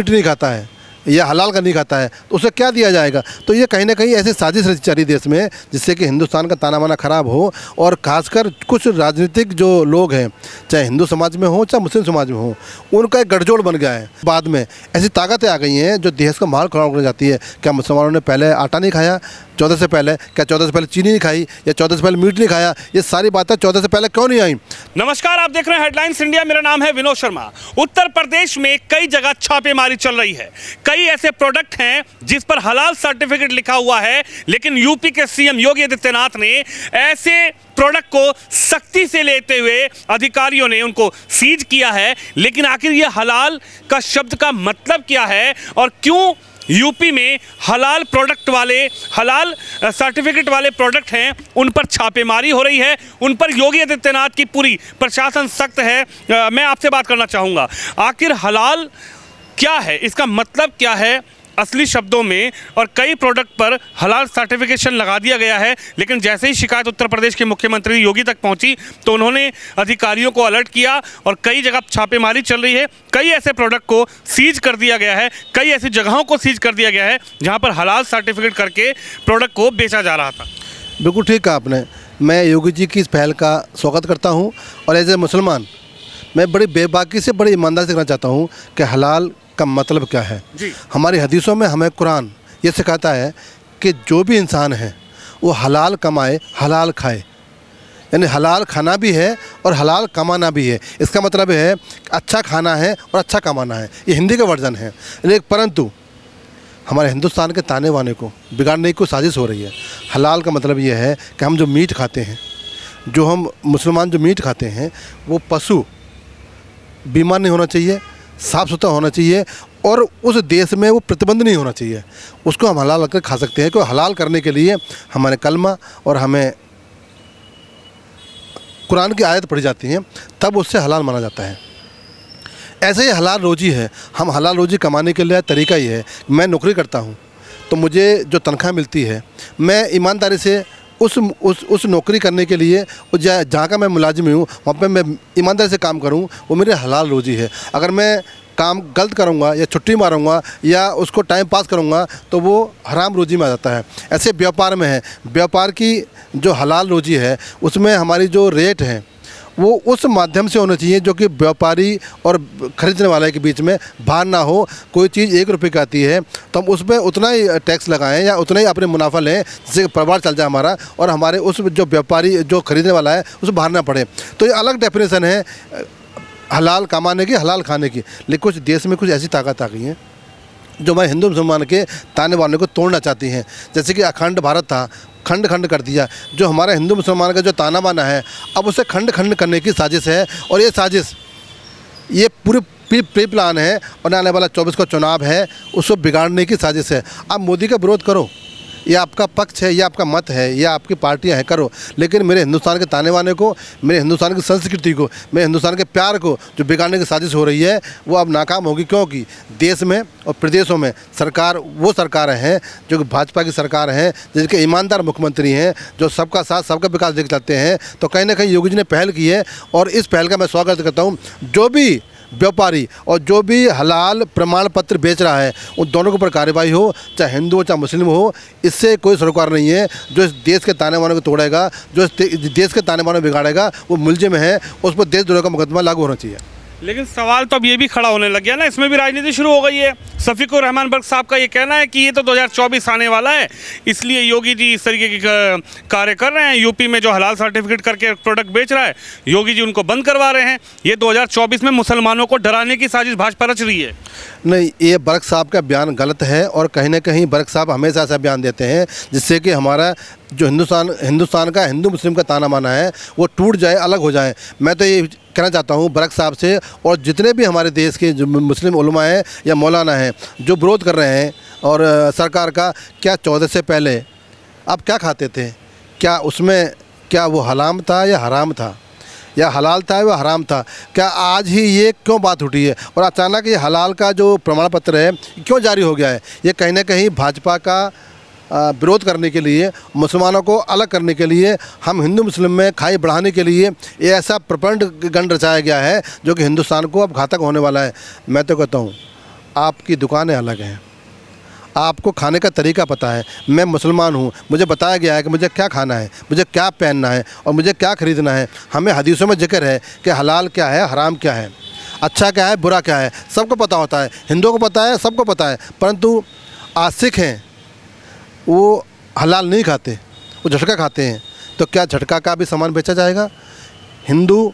Meet नहीं खाता है या हलाल का नहीं खाता है तो उसे क्या दिया जाएगा। तो ये कहीं ना कहीं ऐसी साजिश रची जा रही देश में जिससे कि हिंदुस्तान का ताना बाना खराब हो। और खासकर कुछ राजनीतिक जो लोग हैं, चाहे हिंदू समाज में हो चाहे मुस्लिम समाज में हो, उनका एक गठजोड़ बन गया है। बाद में ऐसी ताकतें आ गई हैं जो देश का माहौल खराब कर जाती है। क्या मुसलमानों ने पहले आटा नहीं खाया 14 से पहले? क्या 14 से पहले चीनी नहीं खाई या 14 से पहले मीट नहीं खाया? ये सारी बातें 14 से पहले क्यों नहीं आई? नमस्कार, आप देख रहे हैं हेडलाइंस इंडिया। मेरा नाम है विनोद शर्मा। उत्तर प्रदेश में कई जगह छापेमारी चल रही है। कई ऐसे प्रोडक्ट हैं जिस पर हलाल सर्टिफिकेट लिखा हुआ है, लेकिन यूपी के सीएम योगी आदित्यनाथ ने ऐसे प्रोडक्ट को सख्ती से लेते हुए अधिकारियों ने उनको सीज किया है। लेकिन आखिर ये हलाल का शब्द का मतलब क्या है और क्यों यूपी में हलाल प्रोडक्ट वाले, हलाल सर्टिफिकेट वाले प्रोडक्ट हैं उन पर छापेमारी हो रही है, उन पर योगी आदित्यनाथ की पूरी प्रशासन सख्त है। मैं आपसे बात करना चाहूँगा, आखिर हलाल क्या है, इसका मतलब क्या है असली शब्दों में। और कई प्रोडक्ट पर हलाल सर्टिफिकेशन लगा दिया गया है, लेकिन जैसे ही शिकायत उत्तर प्रदेश के मुख्यमंत्री योगी तक पहुंची तो उन्होंने अधिकारियों को अलर्ट किया और कई जगह छापेमारी चल रही है। कई ऐसे प्रोडक्ट को सीज कर दिया गया है, कई ऐसी जगहों को सीज कर दिया गया है जहां पर हलाल सर्टिफिकेट करके प्रोडक्ट को बेचा जा रहा था। बिल्कुल ठीक कहा आपने। मैं योगी जी की इस पहल का स्वागत करता हूँ और एज ए मुसलमान मैं बड़ी बेबाकी से, बड़ी ईमानदारी से कहना चाहता हूँ कि हलाल का मतलब क्या है जी। हमारी हदीसों में हमें कुरान ये सिखाता है कि जो भी इंसान है वो हलाल कमाए, हलाल खाए। यानी हलाल खाना भी है और हलाल कमाना भी है। इसका मतलब है अच्छा खाना है और अच्छा कमाना है। ये हिंदी का वर्जन है। लेकिन परंतु हमारे हिंदुस्तान के ताने बाने को बिगाड़ने की कोई साजिश हो रही है। हलाल का मतलब ये है कि हम जो मीट खाते हैं, जो हम मुसलमान जो मीट खाते हैं, वो पशु बीमार नहीं होना चाहिए, साफ़ सुथरा होना चाहिए और उस देश में वो प्रतिबंध नहीं होना चाहिए। उसको हम हलाल कर खा सकते हैं। क्योंकि हलाल करने के लिए हमारे कलमा और हमें कुरान की आयत पढ़ी जाती है, तब उससे हलाल माना जाता है। ऐसे ही हलाल रोजी है। हम हलाल रोजी कमाने के लिए तरीका ये है, मैं नौकरी करता हूँ तो मुझे जो तनख्वाह मिलती है मैं ईमानदारी से उस नौकरी करने के लिए जहाँ का मैं मुलाजिम हूँ वहाँ पे मैं ईमानदारी से काम करूँ, वो मेरे हलाल रोजी है। अगर मैं काम गलत करूँगा या छुट्टी मारूँगा या उसको टाइम पास करूँगा तो वो हराम रोजी में आ जाता है। ऐसे व्यापार में है, व्यापार की जो हलाल रोजी है उसमें हमारी जो रेट है वो उस माध्यम से होना चाहिए जो कि व्यापारी और ख़रीदने वाले के बीच में भार ना हो। कोई चीज़ 1 रुपये की आती है तो हम उसमें उतना ही टैक्स लगाएं या उतना ही अपने मुनाफा लें जिससे परिवार चल जाए हमारा, और हमारे उस जो व्यापारी जो ख़रीदने वाला है उसे भार ना पड़े। तो ये अलग डेफिनेशन है हलाल कमाने की, हलाल खाने की। लेकिन कुछ देश में कुछ ऐसी ताकत आ गई हैं जो हमारे हिंदू मुसलमान के ताने बाने को तोड़ना चाहती हैं। जैसे कि अखंड भारत था, खंड खंड कर दिया। जो हमारा हिंदू मुसलमान का जो ताना बाना है अब उसे खंड खंड करने की साजिश है। और ये साजिश ये पूरी प्री प्लान है और आने वाला 24 का चुनाव है, उसको बिगाड़ने की साजिश है। आप मोदी का विरोध करो, ये आपका पक्ष है, ये आपका मत है, ये आपकी पार्टियां हैं, करो, लेकिन मेरे हिंदुस्तान के ताने बाने को, मेरे हिंदुस्तान की संस्कृति को, मेरे हिंदुस्तान के प्यार को जो बिगाड़ने की साजिश हो रही है वो अब नाकाम होगी। क्योंकि देश में और प्रदेशों में सरकार वो सरकार हैं जो कि भाजपा की सरकार हैं, जिनके ईमानदार मुख्यमंत्री हैं, जो सबका साथ सबका विकास देख चाहते हैं। तो कहीं ना कहीं योगी जी ने पहल की है और इस पहल का मैं स्वागत करता हूँ। जो भी व्यापारी और जो भी हलाल प्रमाण पत्र बेच रहा है उन दोनों के ऊपर कार्रवाई हो, चाहे हिंदू हो चाहे मुस्लिम हो। इससे कोई सरोकार नहीं है। जो इस देश के ताने बाने को तोड़ेगा, जो इस देश के ताने बाने को बिगाड़ेगा, वो मुलजिम है, उस पर देशद्रोह का मुकदमा लागू होना चाहिए। लेकिन सवाल तो अब ये भी खड़ा होने लग गया ना, इसमें भी राजनीति शुरू हो गई है। शफीकुर रहमान बर्क साहब का ये कहना है कि ये तो 2024 आने वाला है, इसलिए योगी जी इस तरीके के कार्य कर रहे हैं। यूपी में जो हलाल सर्टिफिकेट करके प्रोडक्ट बेच रहा है, योगी जी उनको बंद करवा रहे हैं। ये 2024 में मुसलमानों को डराने की साजिश भाजपा रच रही है। नहीं, ये बर्क साहब का बयान गलत है और कहीं ना कहीं बर्क साहब हमेशा ऐसा बयान देते हैं जिससे कि हमारा जो हिंदुस्तान का हिंदू मुस्लिम का ताना बाना है वो टूट जाए, अलग हो जाए। मैं तो ये कहना चाहता हूँ बर्क साहब से और जितने भी हमारे देश के जो मुस्लिम उलमा हैं या मौलाना हैं जो विरोध कर रहे हैं और सरकार का, क्या 14 से पहले आप क्या खाते थे? क्या उसमें क्या वो हलाल था या हराम था, या हलाल था या हराम था? क्या आज ही ये क्यों बात उठी है और अचानक ये हलाल का जो प्रमाण पत्र है क्यों जारी हो गया है? ये कहीं ना कहीं भाजपा का विरोध करने के लिए, मुसलमानों को अलग करने के लिए, हम हिंदू मुस्लिम में खाई बढ़ाने के लिए ये ऐसा प्रपंड गण रचाया गया है जो कि हिंदुस्तान को अब घातक होने वाला है। मैं तो कहता हूँ आपकी दुकानें अलग हैं, आपको खाने का तरीका पता है। मैं मुसलमान हूँ, मुझे बताया गया है कि मुझे क्या खाना है, मुझे क्या पहनना है और मुझे क्या ख़रीदना है। हमें हदीसों में जिक्र है कि हलाल क्या है, हराम क्या है, अच्छा क्या है, बुरा क्या है, सबको पता होता है। हिंदुओं को पता है, सबको पता है। परंतु आशिक हैं, वो हलाल नहीं खाते, वो झटका खाते हैं। तो क्या झटका का भी सामान बेचा जाएगा? हिंदू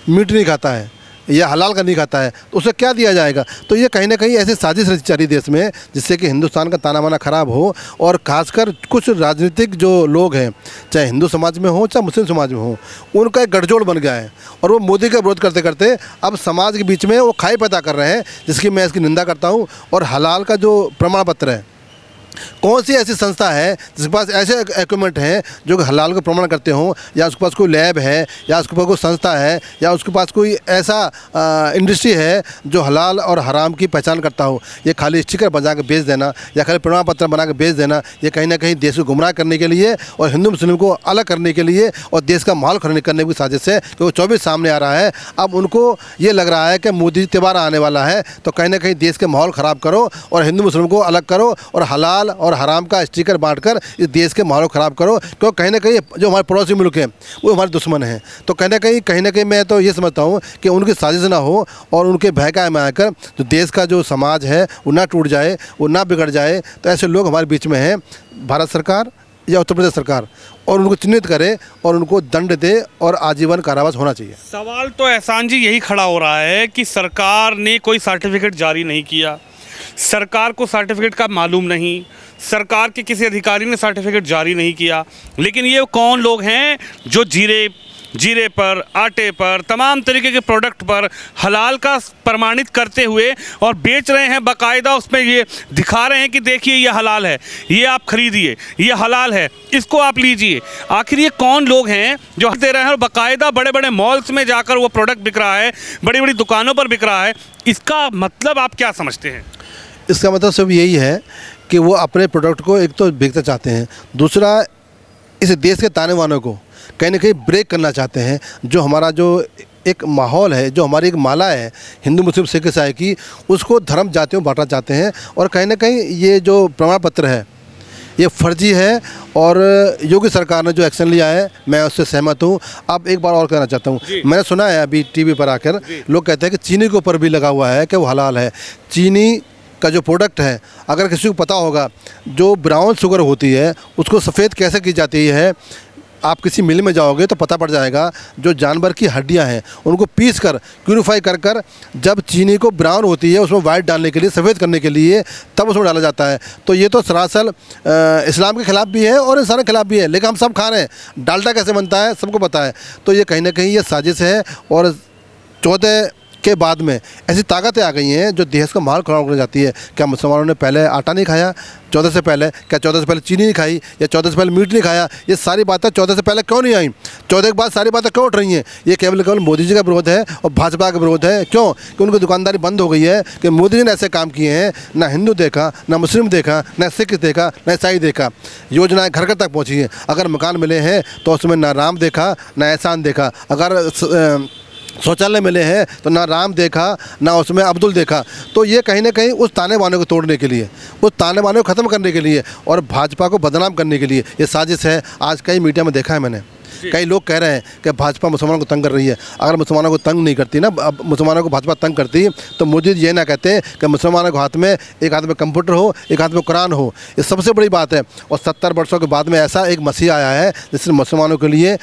मीट नहीं खाता है या हलाल का नहीं खाता है, तो उसे क्या दिया जाएगा? तो ये कहीं ना कहीं ऐसी साजिश रची जा रही देश में, जिससे कि हिंदुस्तान का ताना बाना खराब हो। और खासकर कुछ राजनीतिक जो लोग हैं, चाहे हिंदू समाज में हो चाहे मुस्लिम समाज में हो, उनका एक गठजोड़ बन गया है। और वो मोदी का विरोध करते करते अब समाज के बीच में वो खाई पैदा कर रहे हैं, जिसकी मैं इसकी निंदा करता हूँ। और हलाल का जो प्रमाण पत्र है, कौन सी ऐसी संस्था है जिसके पास ऐसे इक्विपमेंट हैं जो कि हलाल को प्रमाण करते हों, या उसके पास कोई लैब है, या उसके पास कोई संस्था है, या उसके पास कोई ऐसा इंडस्ट्री है जो हलाल और हराम की पहचान करता हो? ये खाली स्टिकर बना के बेच देना या खाली प्रमाण पत्र बना के बेच देना, ये कहीं ना कहीं देश को गुमराह करने के लिए और हिंदू मुस्लिम को अलग करने के लिए और देश का माहौल खराब करने की साजिश है। तो 24 सामने आ रहा है। अब उनको ये लग रहा है कि मोदी त्यौहार आने वाला है, तो कहीं ना कहीं देश के माहौल ख़राब करो और हिंदू मुस्लिम को अलग करो और हलाल और हराम का स्टिकर बांटकर इस देश के माहौल ख़राब करो। क्योंकि कहीं ना कहीं जो हमारे पड़ोसी मुल्क हैं वो हमारे दुश्मन हैं। तो कहीं ना कहीं मैं तो ये समझता हूँ कि उनकी साजिश ना हो और उनके बहकावे में आकर जो देश का जो समाज है वो ना टूट जाए, वो ना बिगड़ जाए। तो ऐसे लोग हमारे बीच में हैं। भारत सरकार या उत्तर प्रदेश सरकार और उनको चिन्हित करे और उनको दंड दे और आजीवन कारावास होना चाहिए। सवाल तो एहसान जी यही खड़ा हो रहा है कि सरकार ने कोई सर्टिफिकेट जारी नहीं किया, सरकार को सर्टिफिकेट का मालूम नहीं, सरकार के किसी अधिकारी ने सर्टिफिकेट जारी नहीं किया। लेकिन ये कौन लोग हैं जो जीरे पर, आटे पर, तमाम तरीके के प्रोडक्ट पर हलाल का प्रमाणित करते हुए और बेच रहे हैं, बाकायदा उसमें ये दिखा रहे हैं कि देखिए ये हलाल है, ये आप खरीदिए, ये हलाल है, इसको आप लीजिए। आखिर ये कौन लोग हैं जो दे रहे हैं और बाकायदा बड़े बड़े मॉल्स में जाकर वो प्रोडक्ट बिक रहा है, बड़ी बड़ी दुकानों पर बिक रहा है? इसका मतलब आप क्या समझते हैं? इसका मतलब सब यही है कि वो अपने प्रोडक्ट को एक तो बेचना चाहते हैं, दूसरा इस देश के ताने बाने को कहीं ना कहीं ब्रेक करना चाहते हैं। जो हमारा जो एक माहौल है, जो हमारी एक माला है हिंदू मुस्लिम सिख ईसाई की, उसको धर्म जातियों में बांटना चाहते हैं। और कहीं ना कहीं ये जो प्रमाण पत्र है ये फर्जी है। और योगी सरकार ने जो एक्शन लिया है मैं उससे सहमत हूँ। अब एक बार और कहना चाहता हूँ, मैंने सुना है अभी टीवी पर आकर लोग कहते हैं कि चीनी के ऊपर भी लगा हुआ है कि वो हलाल है। चीनी का जो प्रोडक्ट है, अगर किसी को पता होगा जो ब्राउन शुगर होती है उसको सफ़ेद कैसे की जाती है, आप किसी मिल में जाओगे तो पता पड़ जाएगा। जो जानवर की हड्डियां हैं उनको पीस कर प्यूरीफाई कर जब चीनी को ब्राउन होती है उसमें वाइट डालने के लिए, सफ़ेद करने के लिए, तब उसमें डाला जाता है। तो ये तो सरासर इस्लाम के ख़िलाफ़ भी है और इंसान के खिलाफ़ भी है। लेकिन हम सब खा रहे हैं। डालडा कैसे बनता है सबको पता है। तो ये कहीं ना कहीं ये साजिश है। और 14 के बाद में ऐसी ताकतें आ गई हैं जो देश का माहौल खराब करने जाती है। क्या मुसलमानों ने पहले आटा नहीं खाया 14 से पहले? क्या 14 से पहले चीनी नहीं खाई या 14 से पहले मीट नहीं खाया? ये सारी बातें 14 से पहले क्यों नहीं आई? 14 के बाद सारी बातें क्यों उठ रही हैं? ये केवल मोदी जी का विरोध है और भाजपा का विरोध है। क्यों? कि उनकी दुकानदारी बंद हो गई है कि मोदी जी ने ऐसे काम किए हैं, ना हिंदू देखा, ना मुस्लिम देखा, ना सिख देखा, ना ईसाई देखा। योजनाएँ घर घर तक पहुँची हैं। अगर मकान मिले हैं तो उसमें ना राम देखा ना एहसान देखा। अगर शौचालय मिले हैं तो ना राम देखा ना उसमें अब्दुल देखा। तो ये कहीं ना कहीं उस ताने बाने को तोड़ने के लिए, उस ताने बाने को ख़त्म करने के लिए और भाजपा को बदनाम करने के लिए ये साजिश है। आज कई मीडिया में देखा है मैंने, कई लोग कह रहे हैं कि भाजपा मुसलमानों को तंग कर रही है। अगर मुसलमानों को तंग नहीं करती ना, अब मुसलमानों को भाजपा तंग करती तो मोदी जी ये ना कहते कि मुसलमानों के हाथ में एक हाथ में कंप्यूटर हो, एक हाथ में कुरान हो। ये सबसे बड़ी बात है। और 70 वर्षों के बाद में ऐसा एक मसीह आया है जिसने मुसलमानों के लिए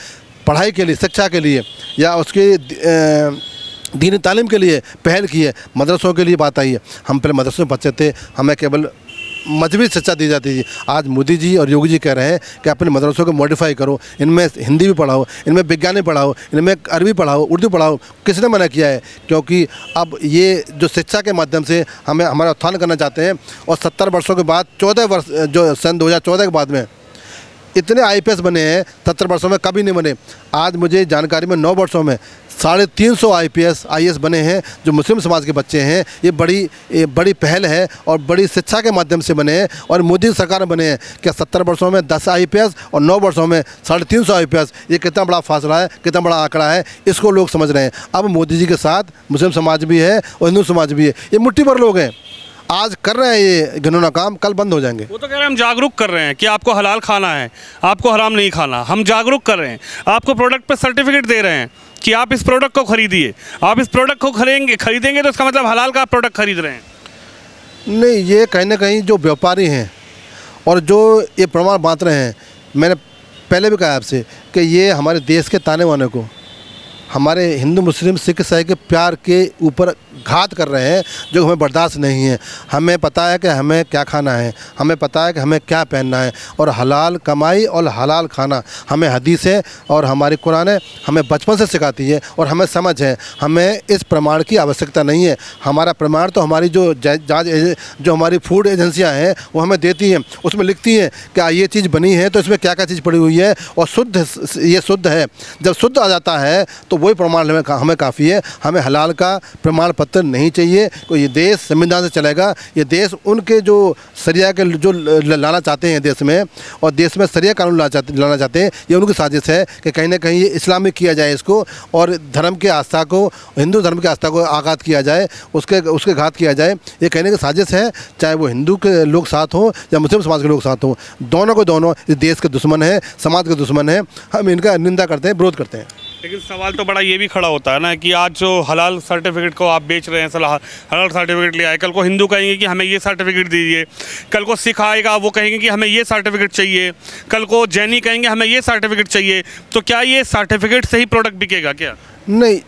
पढ़ाई के लिए, शिक्षा के लिए या उसके दीनी तालीम के लिए पहल की है। मदरसों के लिए बात आई है। हम पहले मदरसों में बच्चे थे, हमें केवल मजहबी शिक्षा दी जाती थी। आज मोदी जी और योगी जी कह रहे हैं कि अपने मदरसों को मॉडिफाई करो, इनमें हिंदी भी पढ़ाओ, इनमें विज्ञान भी पढ़ाओ, इनमें अरबी पढ़ाओ, उर्दू पढ़ाओ। किसने मना किया है? क्योंकि अब ये जो शिक्षा के माध्यम से हमें हमारा उत्थान करना चाहते हैं। और 70 वर्षों के बाद 14 वर्ष जो सन 2014 के बाद में इतने आईपीएस बने हैं 70 वर्षों में, कभी नहीं बने। आज मुझे जानकारी में 9 वर्षों में 350 आईपीएस आईएएस बने हैं जो मुस्लिम समाज के बच्चे हैं। ये बड़ी पहल है और बड़ी शिक्षा के माध्यम से बने हैं और मोदी सरकार में बने हैं। क्या 70 वर्षों में 10 आईपीएस और 9 वर्षों में 350 आईपीएस, ये कितना बड़ा फासला है, कितना बड़ा आंकड़ा है, इसको लोग समझ रहे हैं। अब मोदी जी के साथ मुस्लिम समाज भी है और हिंदू समाज भी है। ये मुट्ठी भर लोग हैं, आज कर रहे हैं ये घिनौना काम, कल बंद हो जाएंगे। वो तो कह रहे हैं हम जागरूक कर रहे हैं कि आपको हलाल खाना है, आपको हराम नहीं खाना। हम जागरूक कर रहे हैं, आपको प्रोडक्ट पे सर्टिफिकेट दे रहे हैं कि आप इस प्रोडक्ट को खरीदिए। आप इस प्रोडक्ट को खरीदेंगे तो इसका मतलब हलाल का आप प्रोडक्ट खरीद रहे हैं। नहीं, ये कहीं ना कहीं जो व्यापारी हैं और जो ये प्रमाण बांट रहे हैं, मैंने पहले भी कहा आपसे कि ये हमारे देश के ताने बाने को, हमारे हिंदू मुस्लिम सिख ईसाई के प्यार के ऊपर घात कर रहे हैं, जो हमें बर्दाश्त नहीं है। हमें पता है कि हमें क्या खाना है, हमें पता है कि हमें क्या पहनना है, और हलाल कमाई और हलाल खाना हमें हदीस है और हमारी कुरान है, हमें बचपन से सिखाती है और हमें समझ है। हमें इस प्रमाण की आवश्यकता नहीं है। हमारा प्रमाण तो हमारी जो हमारी फूड एजेंसियाँ हैं वो हमें देती हैं, उसमें लिखती हैं कि ये चीज़ बनी है तो इसमें क्या क्या चीज़ पड़ी हुई है और ये शुद्ध है। जब शुद्ध आ जाता है तो वही प्रमाण हमें काफ़ी है। हमें हलाल का प्रमाण पत्र नहीं चाहिए। कोई ये देश संविधान से चलेगा। ये देश उनके जो शरिया के जो लाना चाहते हैं देश में, और देश में शरिया कानून लाना चाहते हैं, ये उनकी साजिश है कि कहीं ना कहीं ये इस्लामिक किया जाए इसको, और धर्म के आस्था को, हिंदू धर्म की आस्था को आघात किया जाए, उसके घात किया जाए। ये कहने की साजिश है, चाहे वो हिंदू के लोग साथ हों या मुस्लिम समाज के लोग साथ हों, दोनों को दोनों इस देश के दुश्मन है, समाज के दुश्मन है। हम इनका निंदा करते हैं, विरोध करते हैं। लेकिन सवाल तो बड़ा ये भी खड़ा होता है ना कि आज जो हलाल सर्टिफिकेट को आप बेच रहे हैं, हलाल सर्टिफिकेट ले आए, कल को हिंदू कहेंगे कि हमें ये सर्टिफिकेट दीजिए, कल को सिख आएगा वो कहेंगे कि हमें ये सर्टिफिकेट चाहिए, कल को जैनी कहेंगे हमें ये सर्टिफिकेट चाहिए। तो क्या ये सर्टिफिकेट से ही प्रोडक्ट बिकेगा क्या? नहीं,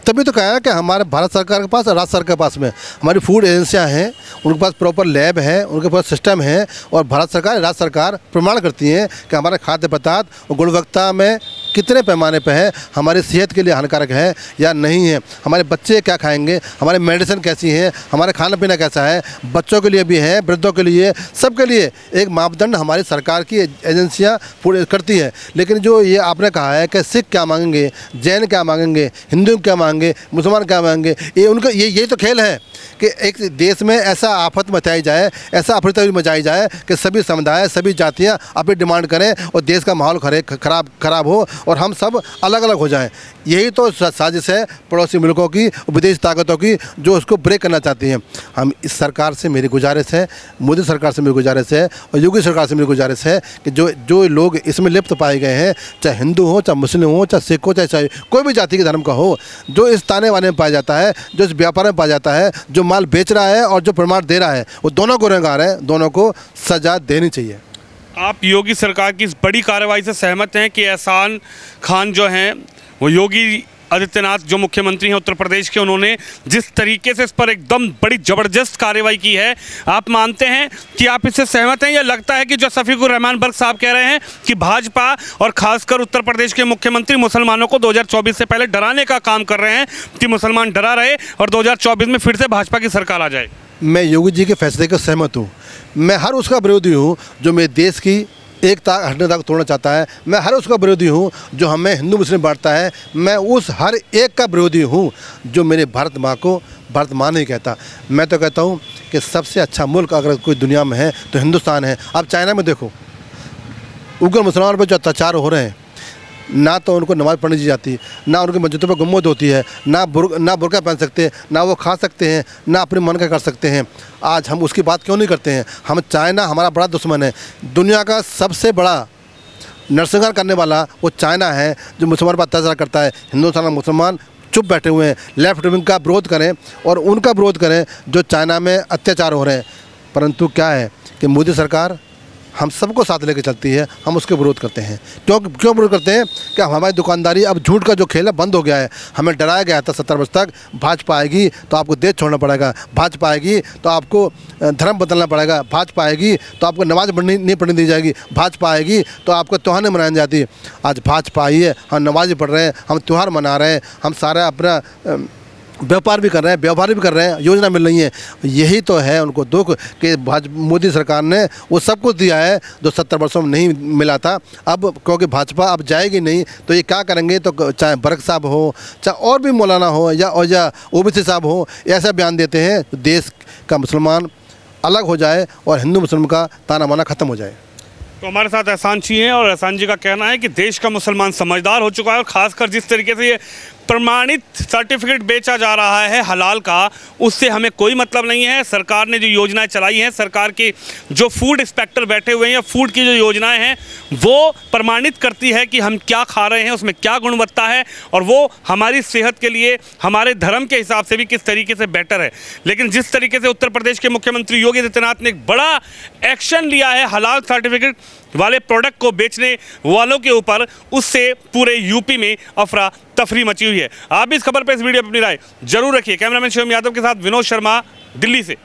तभी तो कहा है कि हमारे भारत सरकार के पास और राज्य सरकार के पास में हमारी फूड एजेंसियां हैं, उनके पास प्रॉपर लैब है, उनके पास सिस्टम है, और भारत सरकार राज्य सरकार प्रमाण करती हैं कि हमारे खाद्य पदार्थ गुणवत्ता में कितने पैमाने पर है, हमारी सेहत के लिए हानिकारक है या नहीं है, हमारे बच्चे क्या खाएंगे, हमारी मेडिसिन कैसी है, हमारा खाना पीना कैसा है, बच्चों के लिए भी है, वृद्धों के लिए, सबके लिए एक मापदंड हमारी सरकार की एजेंसियाँ पूरी करती है। लेकिन जो ये आपने कहा है कि सिख क्या मांगेंगे, जैन क्या मांगेंगे, हिंदू क्या मांगे, मुसलमान क्या मांगे, ये उनका यही तो खेल है कि एक देश में ऐसा आफत मचाई जाए, ऐसा अफरा मचाई जाए कि सभी समुदाय, सभी जातियाँ अपनी डिमांड करें और देश का माहौल खराब हो और हम सब अलग अलग हो जाएं। यही तो साजिश है पड़ोसी मुल्कों की, विदेशी ताकतों की, जो उसको ब्रेक करना चाहती हैं। हम इस सरकार से मेरी गुजारिश है, मोदी सरकार से मेरी गुजारिश है और योगी सरकार से मेरी गुजारिश है कि जो लोग इसमें लिप्त पाए गए हैं, चाहे हिंदू हो, चाहे मुस्लिम हो, चाहे सिख हो, चाहे कोई भी जाति के धर्म का हो, जो इस ताने वाने में पाया जाता है, जो इस व्यापार में पाया जाता है, जो माल बेच रहा है और जो प्रमाण दे रहा है, वो दोनों गुनहगार हैं, दोनों को सजा देनी चाहिए। आप योगी सरकार की इस बड़ी कार्रवाई से सहमत हैं कि एहसान खान जो हैं, वो योगी आदित्यनाथ जो मुख्यमंत्री हैं उत्तर प्रदेश के, उन्होंने जिस तरीके से इस पर एकदम बड़ी ज़बरदस्त कार्रवाई की है, आप मानते हैं कि आप इससे सहमत हैं, या लगता है कि जो शफीकुर रहमान बर्क साहब कह रहे हैं कि भाजपा और खासकर उत्तर प्रदेश के मुख्यमंत्री मुसलमानों को 2024 से पहले डराने का काम कर रहे हैं कि मुसलमान डरा रहे और 2024 में फिर से भाजपा की सरकार आ जाए? मैं योगी जी के फैसले को सहमत हूँ। मैं हर उसका विरोधी हूँ जो मेरे देश की एकता अखंडता को तोड़ना चाहता है। मैं हर उसका विरोधी हूँ जो हमें हिंदू मुस्लिम बांटता है। मैं उस हर एक का विरोधी हूँ जो मेरे भारत माँ को भारत माँ नहीं कहता। मैं तो कहता हूँ कि सबसे अच्छा मुल्क अगर कोई दुनिया में है तो हिंदुस्तान है। आप चाइना में देखो, उग्र मुसलमानों पर जो अत्याचार हो रहे हैं, ना तो उनको नमाज़ पढ़नी जाती, ना उनकी मस्जिदों पर गुम्मत होती है, ना बुर्का पहन सकते, ना वो खा सकते हैं, ना अपने मन का कर सकते हैं। आज हम उसकी बात क्यों नहीं करते हैं? हम चाइना हमारा बड़ा दुश्मन है। दुनिया का सबसे बड़ा नरसंहार करने वाला वो चाइना है जो मुसलमान पर अत्याचार करता है। हिंदुस्तान मुसलमान चुप बैठे हुए हैं। लेफ्ट विंग का विरोध करें और उनका विरोध करें जो चाइना में अत्याचार हो रहे हैं। परंतु क्या है कि मोदी सरकार हम सबको साथ लेकर चलती है, हम उसके विरोध करते हैं। क्यों विरोध करते हैं कि हमारी दुकानदारी, अब झूठ का जो खेल है बंद हो गया है। हमें डराया गया था 70 वर्ष तक, भाजपा आएगी तो आपको देश छोड़ना पड़ेगा, भाजपा आएगी तो आपको धर्म बदलना पड़ेगा, भाजपा आएगी तो आपको नमाज नहीं पढ़ने दी जाएगी, भाजपा आएगी तो आपको त्यौहार नहीं मनाई जाती। आज भाजपा आई है, हम नमाज पढ़ रहे हैं, हम त्यौहार मना रहे हैं, हम सारा अपना व्यापार भी कर रहे हैं, व्यवहार भी कर रहे हैं, योजना मिल रही है। यही तो है उनको दुख कि मोदी सरकार ने वो सब कुछ दिया है जो 70 वर्षों में नहीं मिला था। अब क्योंकि भाजपा अब जाएगी नहीं तो ये क्या करेंगे, तो चाहे बरक साहब हो, चाहे और भी मौलाना हो या ओबीसी साहब हो, ऐसा बयान देते हैं तो देश का मुसलमान अलग हो जाए और हिंदू मुस्लिम का ताना बाना ख़त्म हो जाए। तो हमारे साथ एहसान जी हैं और एहसान जी का कहना है कि देश का मुसलमान समझदार हो चुका है और ख़ासकर जिस तरीके से ये प्रमाणित सर्टिफिकेट बेचा जा रहा है हलाल का, उससे हमें कोई मतलब नहीं है। सरकार ने जो योजनाएं चलाई हैं, सरकार के जो फूड इंस्पेक्टर बैठे हुए हैं या फूड की जो योजनाएं हैं वो प्रमाणित करती है कि हम क्या खा रहे हैं, उसमें क्या गुणवत्ता है और वो हमारी सेहत के लिए, हमारे धर्म के हिसाब से भी किस तरीके से बेटर है। लेकिन जिस तरीके से उत्तर प्रदेश के मुख्यमंत्री योगी आदित्यनाथ ने एक बड़ा एक्शन लिया है हलाल सर्टिफिकेट वाले प्रोडक्ट को बेचने वालों के ऊपर, उससे पूरे यूपी में अफरा तफरी मची हुई है। आप भी इस खबर पर, इस वीडियो पर अपनी राय जरूर रखिए। कैमरामैन शिवम यादव के साथ विनोद शर्मा, दिल्ली से।